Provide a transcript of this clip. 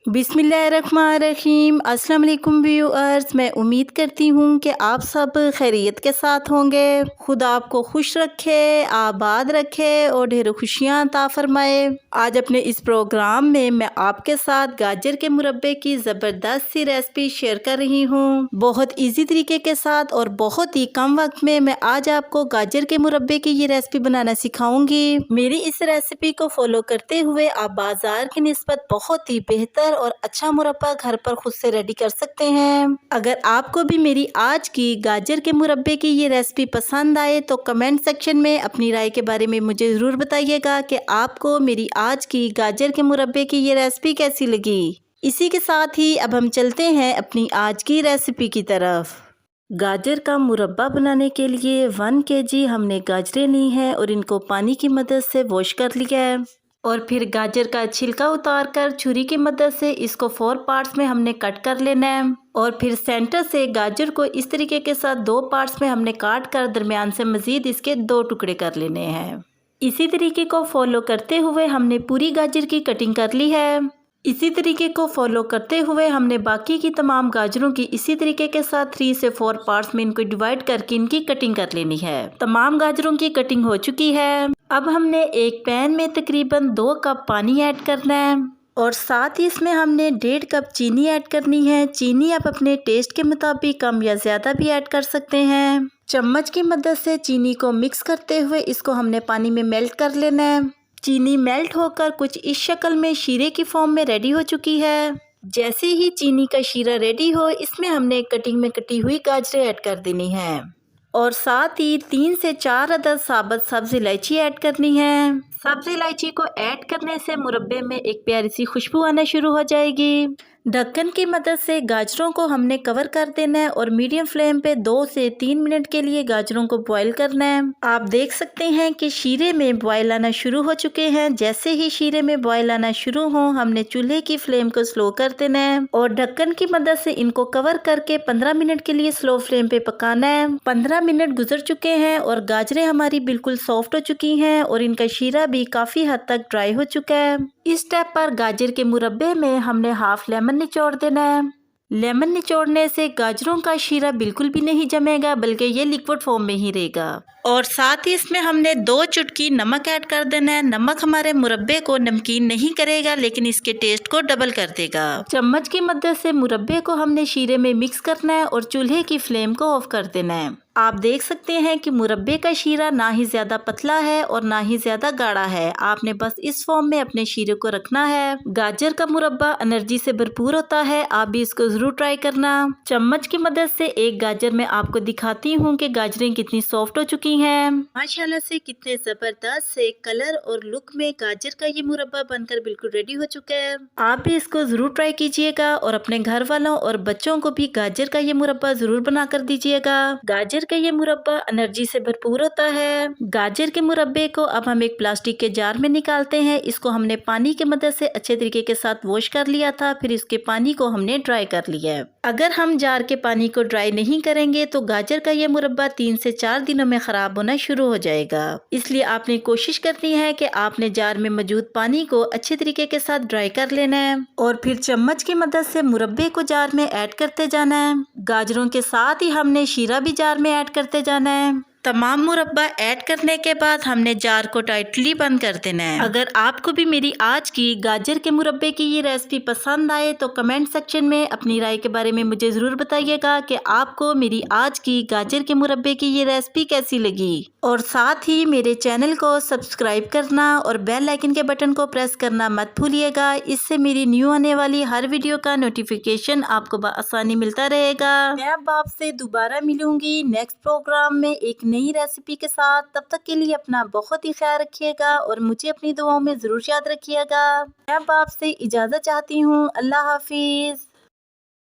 बिस्मिल्लाहिर्रहमानिर्रहीम। अस्सलाम वालेकुम व्यूअर्स, मैं उम्मीद करती हूँ कि आप सब खैरियत के साथ होंगे। खुदा आपको खुश रखे, आबाद रखे और ढेरों खुशियाँ अता फरमाए। आज अपने इस प्रोग्राम में मैं आपके साथ गाजर के मुरब्बे की ज़बरदस्त सी रेसिपी शेयर कर रही हूँ। बहुत इजी तरीके के साथ और बहुत ही कम वक्त में मैं आज आपको गाजर के मुरब्बे की ये रेसिपी बनाना सिखाऊंगी। मेरी इस रेसिपी को फॉलो करते हुए आप बाजार की निस्बत बहुत ही बेहतर और अच्छा मुरब्बा घर पर खुद से रेडी कर सकते हैं। अगर आपको भी मेरी आज की गाजर के मुरब्बे की ये रेसिपी पसंद आए तो कमेंट सेक्शन में अपनी राय के बारे में मुझे ज़रूर बताइएगा कि आपको मेरी आज की गाजर के मुरब्बे की ये रेसिपी कैसी लगी। इसी के साथ ही अब हम चलते हैं अपनी आज की रेसिपी की तरफ। गाजर का मुरब्बा बनाने के लिए 1 kg हमने गाजरें ली हैं और इनको पानी की मदद से वॉश कर लिया है और फिर गाजर का छिलका उतारकर छुरी की मदद से इसको 4 पार्ट्स में हमने कट कर लेना है और फिर सेंटर से गाजर को इस तरीके के साथ 2 पार्ट्स में हमने काट कर दरमियान से मज़ीद इसके 2 टुकड़े कर लेने हैं। इसी तरीके को फॉलो करते हुए हमने पूरी गाजर की कटिंग कर ली है। इसी तरीके को फॉलो करते हुए हमने बाकी की तमाम गाजरों की इसी तरीके के साथ 3 से 4 पार्ट्स में इनको डिवाइड करके इनकी कटिंग कर लेनी है। तमाम गाजरों की कटिंग हो चुकी है। अब हमने एक पैन में तकरीबन 2 कप पानी ऐड करना है और साथ ही इसमें हमने 1.5 कप चीनी ऐड करनी है। चीनी आप अपने टेस्ट के मुताबिक कम या ज़्यादा भी ऐड कर सकते हैं। चम्मच की मदद से चीनी को मिक्स करते हुए इसको हमने पानी में मेल्ट कर लेना है। चीनी मेल्ट होकर कुछ इस शक्ल में शीरे की फॉर्म में रेडी हो चुकी है। जैसे ही चीनी का शीरा रेडी हो इसमें हमने कटिंग में कटी हुई गाजरें ऐड कर देनी है और साथ ही 3 से 4 अदद साबुत सब्ज़ इलायची ऐड करनी है। सब्ज़ इलायची को ऐड करने से मुरब्बे में एक प्यारी सी खुशबू आना शुरू हो जाएगी। ढक्कन की मदद से गाजरों को हमने कवर कर देना है और मीडियम फ्लेम पे 2 से 3 मिनट के लिए गाजरों को बॉईल करना है। आप देख सकते हैं कि शीरे में बॉईल आना शुरू हो चुके हैं। जैसे ही शीरे में बॉईल आना शुरू हो हमने चूल्हे की फ्लेम को स्लो कर देना है और ढक्कन की मदद से इनको कवर करके 15 मिनट के लिए स्लो फ्लेम पे पकाना है। 15 मिनट गुजर चुके हैं और गाजरें हमारी बिल्कुल सॉफ्ट हो चुकी हैं और इनका शीरा भी काफ़ी हद तक ड्राई हो चुका है। इस स्टेप पर गाजर के मुरब्बे में हमने हाफ लेमन निचोड़ देना है। लेमन निचोड़ने से गाजरों का शीरा बिल्कुल भी नहीं जमेगा बल्कि ये लिक्विड फॉर्म में ही रहेगा और साथ ही इसमें हमने 2 चुटकी नमक ऐड कर देना है। नमक हमारे मुरब्बे को नमकीन नहीं करेगा लेकिन इसके टेस्ट को डबल कर देगा। चम्मच की मदद से मुरब्बे को हमने शीरे में मिक्स करना है और चूल्हे की फ्लेम को ऑफ कर देना है। आप देख सकते हैं कि मुरब्बे का शीरा ना ही ज़्यादा पतला है और ना ही ज़्यादा गाढ़ा है। आपने बस इस फॉर्म में अपने शीरे को रखना है। गाजर का मुरब्बा एनर्जी से भरपूर होता है, आप भी इसको ज़रूर ट्राई करना। चम्मच की मदद से एक गाजर में आपको दिखाती हूँ कि गाजरें कितनी सॉफ्ट हो चुकी हैं। माशाल्लाह से कितने ज़बरदस्त से कलर और लुक में गाजर का ये मुरब्बा बनकर बिल्कुल रेडी हो चुका है। आप भी इसको ज़रूर ट्राई कीजिएगा और अपने घर वालों और बच्चों को भी गाजर का ये मुरब्बा ज़रूर बना कर दीजिएगा। गाजर का ये मुरब्बा एनर्जी से भरपूर होता है। गाजर के मुरब्बे को अब हम एक प्लास्टिक के जार में निकालते हैं। इसको हमने पानी की मदद से अच्छे तरीके के साथ वॉश कर लिया था, फिर इसके पानी को हमने ड्राई कर लिया है। अगर हम जार के पानी को ड्राई नहीं करेंगे तो गाजर का ये मुरब्बा 3 से 4 दिनों में खराब होना शुरू हो जाएगा। इसलिए आपने कोशिश करनी है कि आपने जार में मौजूद पानी को अच्छे तरीके के साथ ड्राई कर लेना है और फिर चम्मच की मदद से मुरब्बे को जार में ऐड करते जाना है। गाजरों के साथ ही हमने शीरा भी जार में ऐड करते जाना है। तमाम मुरब्बा ऐड करने के बाद हमने जार को टाइटली बंद कर देना है। अगर आपको भी मेरी आज की गाजर के मुरब्बे की ये रेसिपी पसंद आए तो कमेंट सेक्शन में अपनी राय के बारे में मुझे ज़रूर बताइएगा कि आपको मेरी आज की गाजर के मुरब्बे की ये रेसिपी कैसी लगी और साथ ही मेरे चैनल को सब्सक्राइब करना और बेल आइकन के बटन को प्रेस करना मत भूलिएगा। इससे मेरी न्यू आने वाली हर वीडियो का नोटिफिकेशन आपको आसानी मिलता रहेगा। मैं अब आपसे दोबारा मिलूंगी नेक्स्ट प्रोग्राम में एक नई रेसिपी के साथ। तब तक के लिए अपना बहुत ही ख्याल रखिएगा और मुझे अपनी दुआओं में ज़रूर याद रखिएगा। मैं अब आपसे इजाज़त चाहती हूँ। अल्लाह हाफिज़।